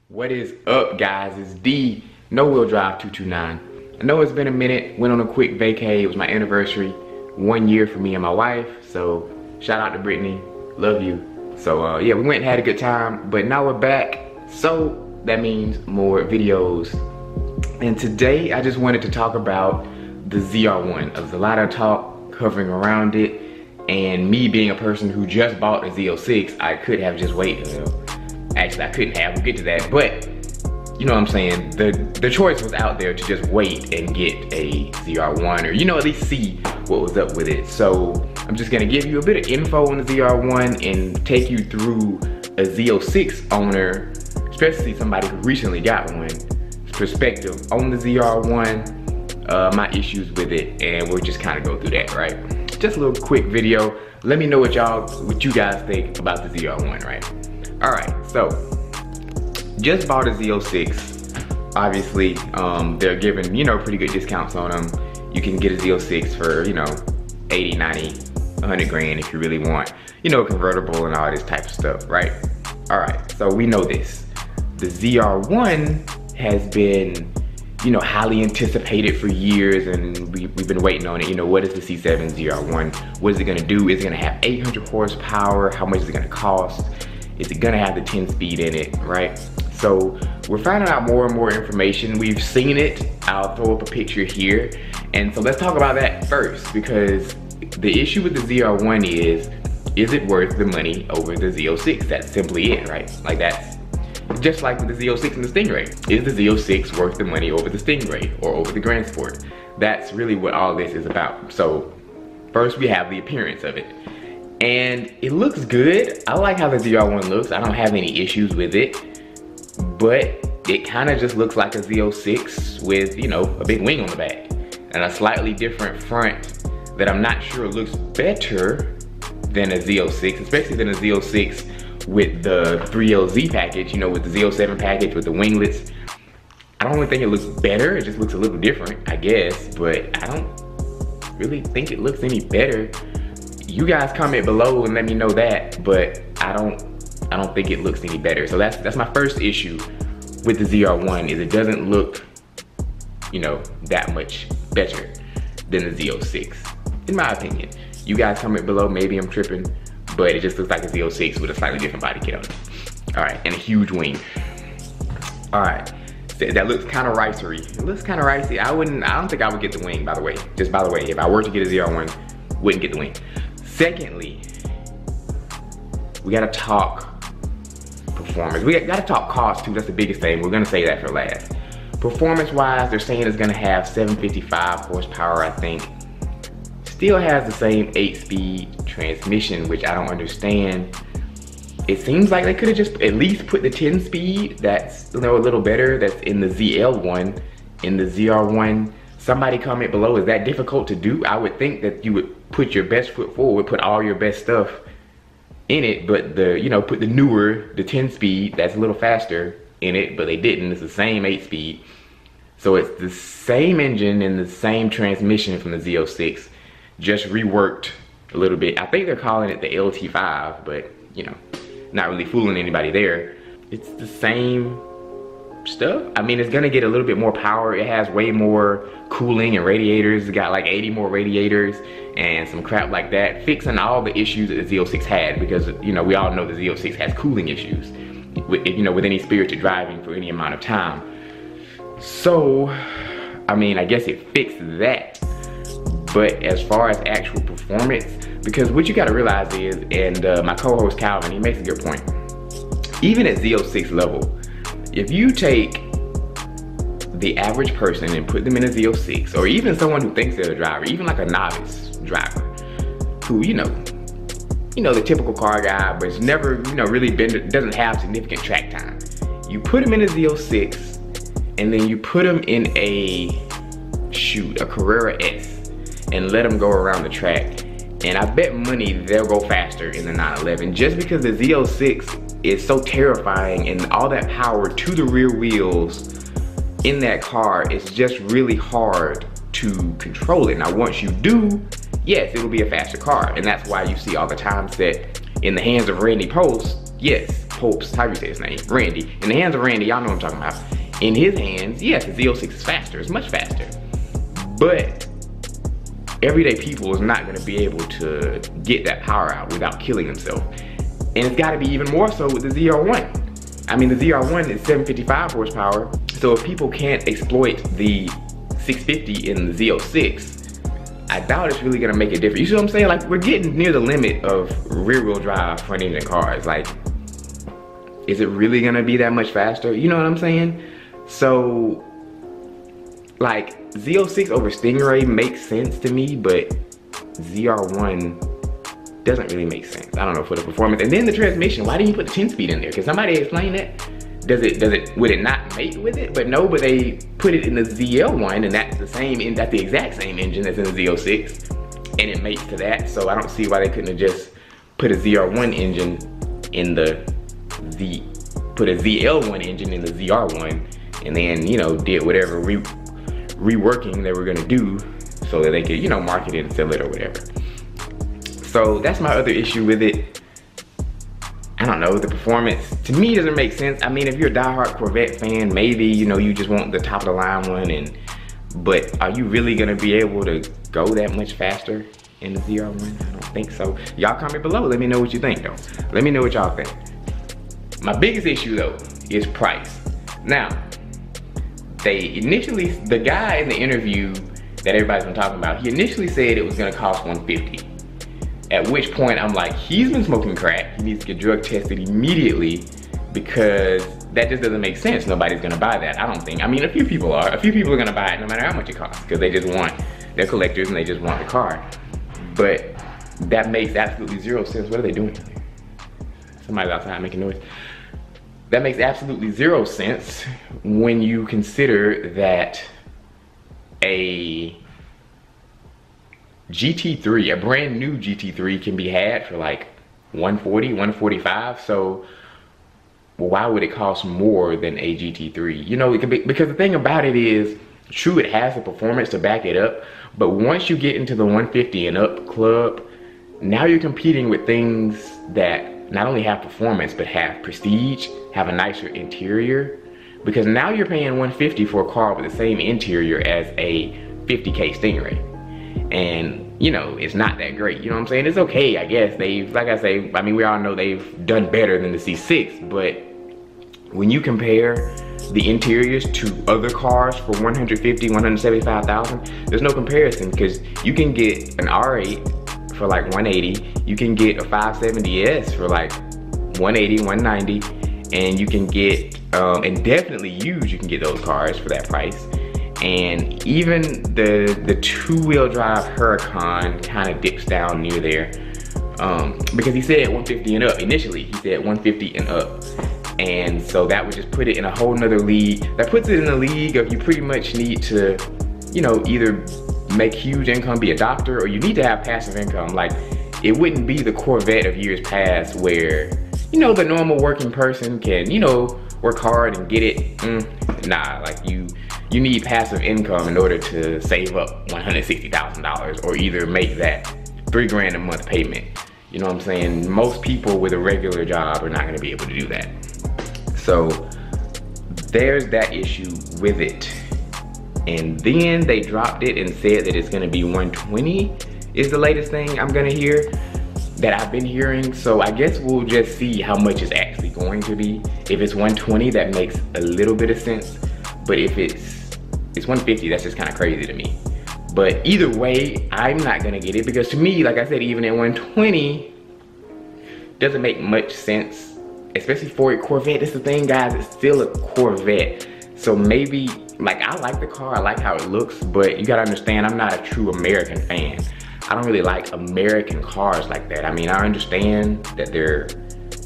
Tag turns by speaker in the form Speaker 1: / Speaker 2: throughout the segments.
Speaker 1: What is up, guys? It's D, No Wheel Drive 229. I know it's been a minute, went on a quick vacay. It was my anniversary, 1 year for me and my wife. So shout out to Brittany, love you. So yeah, we went and had a good time, but now we're back. So that means more videos. And today I just wanted to talk about the ZR1. There's a lot of talk covering around it. And me being a person who just bought a Z06, I could have just waited. Actually, I couldn't have, we'll get to that. But, you know what I'm saying? The choice was out there to just wait and get a ZR1 or, you know, at least see what was up with it. So I'm just gonna give you a bit of info on the ZR1 and take you through a Z06 owner, especially somebody who recently got one, perspective on the ZR1, my issues with it, and we'll just kind of go through that, right? Just a little quick video. Let me know what you guys think about the ZR1, right? All right, so just bought a Z06. Obviously, they're giving, you know, pretty good discounts on them. You can get a Z06 for, you know, 80, 90, 100 grand if you really want, you know, convertible and all this type of stuff, right? All right, so we know this. The ZR1 has been, you know, highly anticipated for years, and we've been waiting on it. You know, what is the C7 ZR1? What is it gonna do? Is it gonna have 800 horsepower? How much is it gonna cost? Is it gonna have the 10 speed in it, right? So we're finding out more and more information. We've seen it. I'll throw up a picture here. And so let's talk about that first, because the issue with the ZR1 is it worth the money over the Z06? That's simply it, right? Like that's just like with the Z06 and the Stingray. Is the Z06 worth the money over the Stingray or over the Grand Sport? That's really what all this is about. So first we have the appearance of it. And it looks good. I like how the ZR1 looks. I don't have any issues with it, but it kind of just looks like a Z06 with, you know, a big wing on the back and a slightly different front that I'm not sure looks better than a Z06, especially than a Z06 with the 3LZ package, you know, with the Z07 package with the winglets. I don't really think it looks better. It just looks a little different, I guess, but I don't really think it looks any better. You guys comment below and let me know that, but I don't think it looks any better. So that's my first issue with the ZR1, is it doesn't look, you know, that much better than the Z06, in my opinion. You guys comment below, maybe I'm tripping, but it just looks like a Z06 with a slightly different body kit on it. All right, and a huge wing. All right, so that looks kind of ricery. It looks kind of ricey. I don't think I would get the wing, by the way. Just by the way, if I were to get a ZR1, wouldn't get the wing. Secondly, we gotta talk performance. We gotta talk cost too, that's the biggest thing. We're gonna say that for last. Performance-wise, they're saying it's gonna have 755 horsepower, I think. Still has the same 8-speed transmission, which I don't understand. It seems like they could have just at least put the 10-speed that's, you know, a little better, that's in the ZL1, in the ZR1. Somebody comment below, is that difficult to do? I would think that you would put your best foot forward, put all your best stuff in it, but you know, put the newer, the 10-speed, that's a little faster in it, but they didn't. It's the same 8-speed. So it's the same engine and the same transmission from the Z06, just reworked a little bit. I think they're calling it the LT5, but you know, not really fooling anybody there. It's the same stuff. I mean, it's gonna get a little bit more power. It has way more cooling and radiators. It's got like 80 more radiators and some crap like that, fixing all the issues that the Z06 had, because, you know, we all know the Z06 has cooling issues with, you know, with any spirited driving for any amount of time. So, I mean, I guess it fixed that. But as far as actual performance, because what you gotta realize is, and my co-host Calvin, he makes a good point. Even at Z06 level, if you take the average person and put them in a Z06, or even someone who thinks they're a driver, even like a novice driver, who, you know, the typical car guy, but it's never, you know, really doesn't have significant track time. You put them in a Z06, and then you put them in a Carrera S, and let them go around the track. And I bet money they'll go faster in the 911, just because the Z06 is so terrifying, and all that power to the rear wheels in that car, it's just really hard to control it. Now once you do, yes, it'll be a faster car, and that's why you see all the time set in the hands of Randy Post. Yes, hopes, how do you say his name? Randy. In the hands of Randy, y'all know what I'm talking about. In his hands, yes, the Z06 is faster, it's much faster. But everyday people is not gonna be able to get that power out without killing themselves. And it's gotta be even more so with the ZR1. I mean, the ZR1 is 755 horsepower, so if people can't exploit the 650 in the Z06, I doubt it's really gonna make a difference. You see what I'm saying? Like, we're getting near the limit of rear-wheel drive front engine cars. Like, is it really gonna be that much faster? You know what I'm saying? So, like, Z06 over Stingray makes sense to me, but ZR1 doesn't really make sense. I don't know, for the performance. And then the transmission, why didn't you put the 10-speed in there? Can somebody explain that? Would it not mate with it? But no, but they put it in the ZL1, and that's the exact same engine that's in the Z06, and it mates to that. So I don't see why they couldn't have just put a ZR1 engine in put a ZL1 engine in the ZR1, and then, you know, did whatever reworking they were gonna do so that they could, you know, market it and sell it or whatever. So that's my other issue with it. I don't know, the performance to me doesn't make sense. I mean, if you're a diehard Corvette fan, maybe, you know, you just want the top of the line one, but are you really gonna be able to go that much faster in the ZR1? I don't think so. Y'all comment below, let me know what you think though. Let me know what y'all think. My biggest issue though is price. Now, the guy in the interview that everybody's been talking about, he initially said it was gonna cost $150. At which point I'm like, he's been smoking crack. He needs to get drug tested immediately, because that just doesn't make sense. Nobody's gonna buy that, I don't think. I mean, a few people are. A few people are gonna buy it no matter how much it costs, because they just want, they're collectors and they just want the car. But that makes absolutely zero sense. What are they doing down there? Somebody's outside making noise. That makes absolutely zero sense when you consider that a GT3, a brand new GT3 can be had for like 140, 145. So why would it cost more than a GT3? You know, it could be, because the thing about it is, true, it has the performance to back it up, but once you get into the 150 and up club, now you're competing with things that not only have performance, but have prestige, have a nicer interior. Because now you're paying 150 for a car with the same interior as a 50K Stingray. And, you know, it's not that great. You know what I'm saying? It's okay, I guess. They've, like I say, I mean, we all know they've done better than the C6, but when you compare the interiors to other cars for 150, 175,000, there's no comparison, because you can get an R8 for like 180, you can get a 570S for like 180, 190, and you can get, and definitely used, you can get those cars for that price. And even the two-wheel drive Huracan kind of dips down near there, because he said 150 and up. Initially, he said 150 and up. And so that would just put it in a whole nother league. That puts it in a league of, you pretty much need to, you know, either make huge income, be a doctor, or you need to have passive income. Like, it wouldn't be the Corvette of years past where, you know, the normal working person can, you know, work hard and get it. Nah, like you need passive income in order to save up $160,000 or either make that $3 grand a month payment. You know what I'm saying? Most people with a regular job are not gonna be able to do that. So there's that issue with it. And then they dropped it and said that it's gonna be 120 is the latest thing I'm gonna hear, that I've been hearing. So I guess we'll just see how much it's actually going to be. If it's 120, that makes a little bit of sense. But if it's 150, that's just kind of crazy to me. But either way, I'm not gonna get it, because to me, like I said, even at 120, doesn't make much sense, especially for a Corvette. That's the thing, guys, it's still a Corvette. So maybe, like, I like the car, I like how it looks, but you gotta understand, I'm not a true American fan. I don't really like American cars like that. I mean, I understand that they're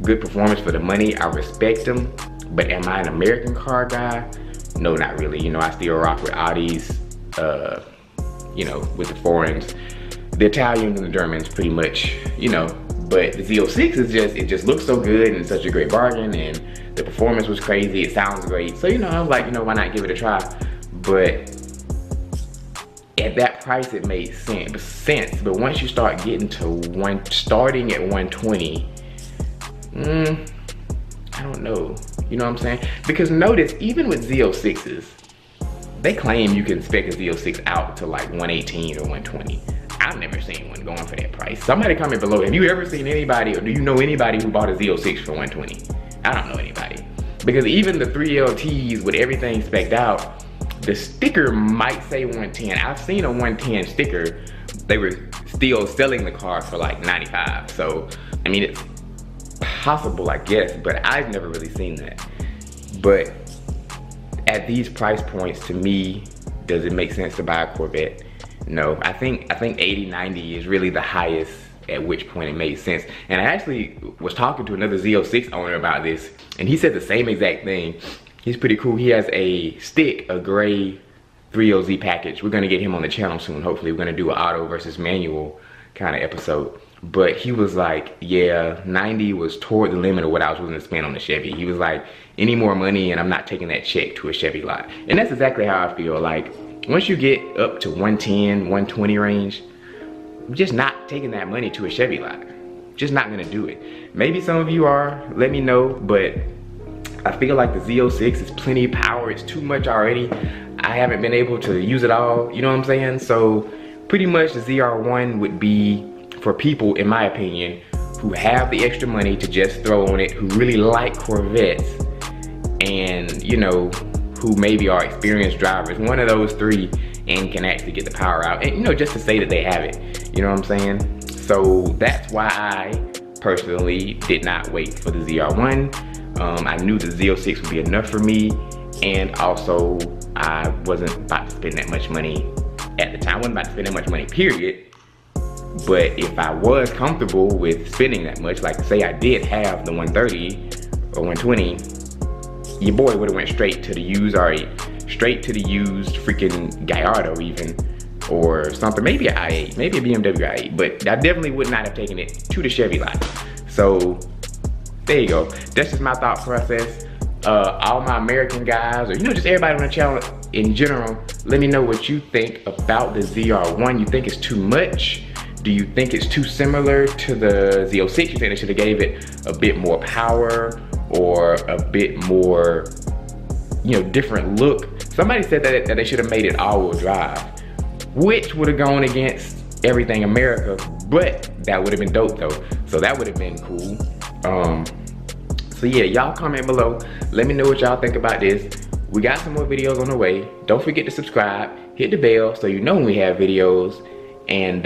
Speaker 1: good performance for the money, I respect them, but am I an American car guy? No, not really. You know, I still rock with Audis, you know, with the foreigns. The Italians and the Germans pretty much, you know, but the Z06 is just, it just looks so good and it's such a great bargain, and the performance was crazy, it sounds great. So, you know, I was like, you know, why not give it a try? But at that price, it made sense. But once you start getting to starting at 120, I don't know. You know what I'm saying? Because notice, even with Z06s, they claim you can spec a Z06 out to like 118 or 120. I've never seen one going for that price. Somebody comment below, have you ever seen anybody, or do you know anybody who bought a Z06 for 120? I don't know anybody. Because even the 3LTs with everything spec'd out, the sticker might say 110. I've seen a 110 sticker. They were still selling the car for like 95. So, I mean, it's possible, I guess, but I've never really seen that. But at these price points, to me, does it make sense to buy a Corvette? No, I think 80, 90 is really the highest at which point it made sense. And I actually was talking to another Z06 owner about this, and he said the same exact thing. He's pretty cool. He has a stick, a gray 3LZ package. We're gonna get him on the channel soon. Hopefully we're gonna do an auto versus manual kind of episode. But he was like, yeah, 90 was toward the limit of what I was willing to spend on the Chevy. He was like, any more money and I'm not taking that check to a Chevy lot. And that's exactly how I feel. Like, once you get up to 110, 120 range, I'm just not taking that money to a Chevy lot. Just not gonna do it. Maybe some of you are, let me know, but I feel like the Z06 is plenty of power. It's too much already. I haven't been able to use it all, you know what I'm saying? So pretty much the ZR1 would be for people, in my opinion, who have the extra money to just throw on it, who really like Corvettes, and you know, who maybe are experienced drivers, one of those three, and can actually get the power out, and you know, just to say that they have it, you know what I'm saying? So that's why I personally did not wait for the ZR1. I knew the Z06 would be enough for me, and also I wasn't about to spend that much money at the time. I wasn't about to spend that much money, period. But if I was comfortable with spending that much, like say I did have the 130 or 120, your boy would have went straight to the used R8, straight to the used freaking Gallardo even, or something, maybe an i8, maybe a BMW i8, but I definitely would not have taken it to the Chevy lot. So there you go. That's just my thought process. All my American guys, or you know, just everybody on the channel in general, let me know what you think about the ZR1. You think it's too much? Do you think it's too similar to the Z06? You think they should have gave it a bit more power or a bit more, you know, different look? Somebody said that they should have made it all-wheel drive, which would have gone against everything America, but that would have been dope though. So that would have been cool. So yeah, y'all comment below. Let me know what y'all think about this. We got some more videos on the way. Don't forget to subscribe, hit the bell so you know when we have videos. And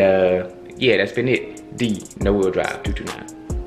Speaker 1: yeah, that's been it. D, No Wheel Drive 229.